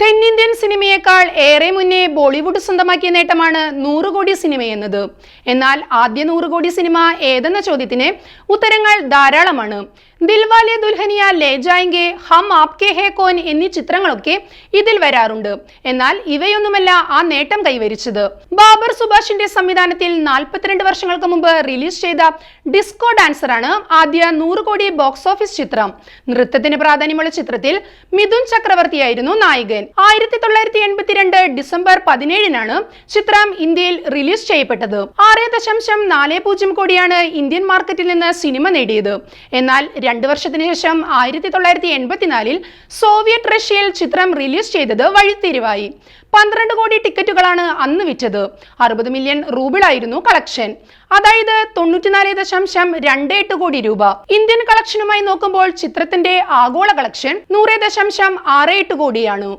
തെന്നിന്ത്യൻ സിനിമയേക്കാൾ ഏറെ മുന്നേ ബോളിവുഡ് സ്വന്തമാക്കിയ നേട്ടമാണ് 100 കോടി സിനിമയെന്നത്. എന്നാൽ ആദ്യ 100 കോടി സിനിമ ഏതെന്ന ചോദ്യത്തിന് ഉത്തരങ്ങൾ ധാരാളമാണ്. ദിൽവാലെ ദുൽഹനിയ ലേ ജായെംഗെ, ഹം ആപ്കെ ഹേ കോൻ എന്നീ ചിത്രങ്ങളൊക്കെ ഇതിൽ വരാറുണ്ട്. എന്നാൽ ഇവയൊന്നുമല്ല ആ നേട്ടം കൈവരിച്ചത്. ബാബർ സുഭാഷിന്റെ സംവിധാനത്തിൽ 42 വർഷങ്ങൾക്ക് മുമ്പ് റിലീസ് ചെയ്ത ഡിസ്കോ ഡാൻസറാണ് ആദ്യ 100 കോടി ബോക്സ് ഓഫീസ് ചിത്രം. നൃത്തത്തിന് പ്രാധാന്യമുള്ള ചിത്രത്തിൽ മിഥുൻ ചക്രവർത്തിയായിരുന്നു നായകൻ. 1982 ഡിസംബർ 17-നാണ് ചിത്രം ഇന്ത്യയിൽ റിലീസ് ചെയ്യപ്പെട്ടത്. 6.40 കോടിയാണ് ഇന്ത്യൻ മാർക്കറ്റിൽ നിന്ന് സിനിമ നേടിയത്. എന്നാൽ 2 വർഷത്തിന് ശേഷം 1984-ൽ സോവിയറ്റ് റഷ്യയിൽ ചിത്രം റിലീസ് ചെയ്തത് വഴിത്തിരിവായി. 12 കോടി ടിക്കറ്റുകളാണ് അന്ന് വിറ്റത്. 60 മില്യൺ റൂബിളായിരുന്നു കളക്ഷൻ, അതായത് 94.28 കോടി രൂപ. ഇന്ത്യൻ കളക്ഷനുമായി നോക്കുമ്പോൾ ചിത്രത്തിന്റെ ആഗോള കളക്ഷൻ 100.68 കോടിയാണ്.